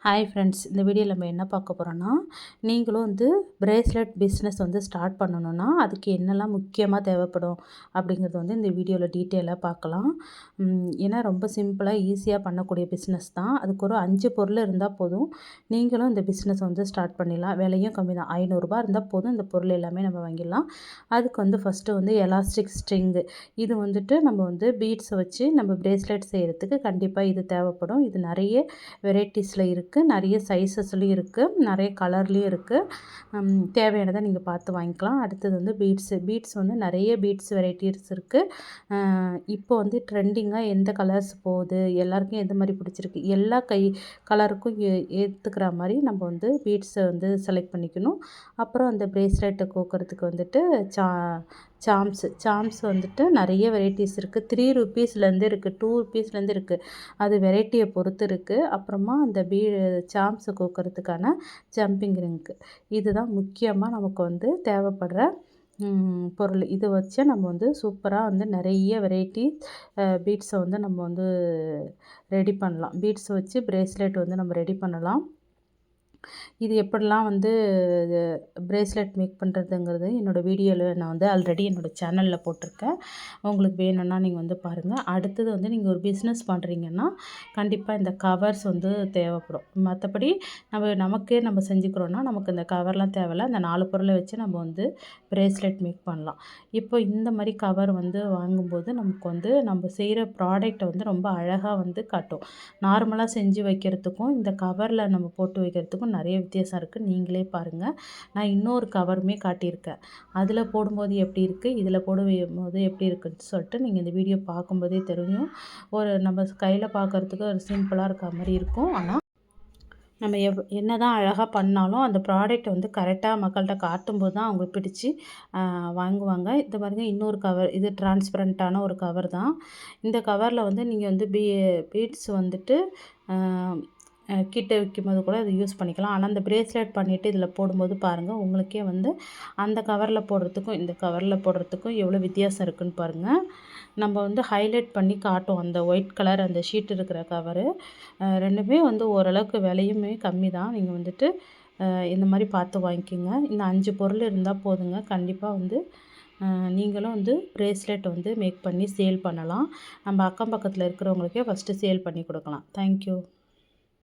Hi friends, இந்த வீடியோவில் நம்ம என்ன பார்க்க போகிறோன்னா, நீங்களும் வந்து பிரேஸ்லெட் பிஸ்னஸ் வந்து ஸ்டார்ட் பண்ணணுன்னா அதுக்கு என்னெல்லாம் முக்கியமாக தேவைப்படும் அப்படிங்கிறது வந்து இந்த வீடியோவில் டீட்டெயிலாக பார்க்கலாம். ஏன்னா ரொம்ப சிம்பிளாக ஈஸியாக பண்ணக்கூடிய பிஸ்னஸ் தான். அதுக்கு ஒரு 5 பொருள் இருந்தால் போதும், நீங்களும் இந்த பிஸ்னஸ் வந்து ஸ்டார்ட் பண்ணிடலாம். விலையும் கம்மி தான். ₹500 இருந்தால் போதும், இந்த பொருள் எல்லாமே நம்ம வாங்கிடலாம். அதுக்கு வந்து ஃபஸ்ட்டு வந்து எலாஸ்டிக் ஸ்ட்ரிங்கு, இது வந்துட்டு நம்ம வந்து பீட்ஸை வச்சு நம்ம பிரேஸ்லெட் செய்கிறதுக்கு கண்டிப்பாக இது தேவைப்படும். இது நிறைய வெரைட்டிஸில் இருக்குது, நிறைய சைஸஸ்லையும் இருக்குது, நிறைய கலர்லேயும் இருக்குது. தேவையானதை நீங்கள் பார்த்து வாங்கிக்கலாம். அடுத்தது வந்து பீட்ஸ் வந்து நிறைய பீட்ஸ் வெரைட்டிஸ் இருக்குது. இப்போ வந்து ட்ரெண்டிங்காக எந்த கலர்ஸ் போகுது, எல்லாருக்கும் எந்த மாதிரி பிடிச்சிருக்கு, எல்லா கலருக்கும் ஏற்றுக்கிற மாதிரி நம்ம வந்து பீட்ஸை வந்து செலக்ட் பண்ணிக்கணும். அப்புறம் அந்த பிரேஸ்லெட்டை கோக்கிறதுக்கு வந்துட்டு சாம்ஸ் வந்துட்டு நிறைய வெரைட்டிஸ் இருக்குது. ₹3 இருக்குது, ₹2 இருக்குது. அது வெரைட்டியை பொறுத்து இருக்குது. அப்புறமா அந்த சாம்ஸை கோக்கிறதுக்கான ஜம்பிங் ரிங்கு, இதுதான் முக்கியமாக நமக்கு வந்து தேவைப்படுற பொருள். இதை வச்சு நம்ம வந்து சூப்பராக வந்து நிறைய வெரைட்டி பீட்ஸை வந்து நம்ம வந்து ரெடி பண்ணலாம். பீட்ஸை வச்சு பிரேஸ்லெட் வந்து நம்ம ரெடி பண்ணலாம். இது எப்படிலாம் வந்து பிரேஸ்லெட் மேக் பண்ணுறதுங்கிறது என்னோடய வீடியோவில் நான் வந்து ஆல்ரெடி என்னோடய சேனலில் போட்டிருக்கேன். உங்களுக்கு வேணும்னா நீங்கள் வந்து பாருங்கள். அடுத்தது வந்து நீங்கள் ஒரு பிஸ்னஸ் பண்ணுறீங்கன்னா கண்டிப்பாக இந்த கவர்ஸ் வந்து தேவைப்படும். மற்றபடி நமக்கே நம்ம செஞ்சுக்கிறோன்னா நமக்கு இந்த கவர்லாம் தேவையில்ல. அந்த 4 பொருளை வச்சு நம்ம வந்து பிரேஸ்லெட் மேக் பண்ணலாம். இப்போ இந்த மாதிரி கவர் வந்து வாங்கும்போது நமக்கு வந்து நம்ம செய்கிற ப்ராடக்டை வந்து ரொம்ப அழகாக வந்து காட்டும். நார்மலாக செஞ்சு வைக்கிறதுக்கும் இந்த கவரில் நம்ம போட்டு வைக்கிறதுக்கும் நிறைய வித்தியாசம் இருக்குது. நீங்களே பாருங்கள். நான் இன்னொரு கவருமே காட்டியிருக்கேன். அதில் போடும்போது எப்படி இருக்குது, இதில் போடும்போது எப்படி இருக்குதுன்னு சொல்லிட்டு நீங்கள் இந்த வீடியோ பார்க்கும்போதே தெரியும். நம்ம கையில் பார்க்குறதுக்கு ஒரு சிம்பிளாக இருக்க மாதிரி இருக்கும். ஆனால் நம்ம என்ன தான் அழகாக பண்ணாலும் அந்த ப்ராடக்ட்டை வந்து கரெக்டாக மக்கள்கிட்ட காட்டும்போது தான் அவங்களுக்கு பிடிச்சி வாங்குவாங்க. இந்த பாருங்க, இன்னொரு கவர், இது டிரான்ஸ்பரண்ட்டான ஒரு கவர் தான். இந்த கவரில் வந்து நீங்கள் வந்து பீட்ஸ் வந்துட்டு கிட்ட வைக்கும்போது கூட இது யூஸ் பண்ணிக்கலாம். ஆனால் அந்த பிரேஸ்லெட் பண்ணிவிட்டு இதில் போடும்போது பாருங்கள், உங்களுக்கே வந்து அந்த கவரில் போடுறதுக்கும் இந்த கவரில் போடுறதுக்கும் எவ்வளோ வித்தியாசம் இருக்குதுன்னு பாருங்கள். நம்ம வந்து ஹைலைட் பண்ணி காட்டும் அந்த ஒயிட் கலர் அந்த ஷீட் இருக்கிற கவரு. ரெண்டுமே வந்து ஓரளவுக்கு விலையுமே கம்மி தான். நீங்கள் வந்துட்டு இந்த மாதிரி பார்த்து வாங்கிக்கோங்க. இந்த 5 பொருள் இருந்தால் போதுங்க. கண்டிப்பாக வந்து நீங்களும் வந்து பிரேஸ்லெட் வந்து மேக் பண்ணி சேல் பண்ணலாம். நம்ம அக்கம் பக்கத்தில் இருக்கிறவங்களுக்கே ஃபஸ்ட்டு சேல் பண்ணி கொடுக்கலாம். தேங்க்யூ.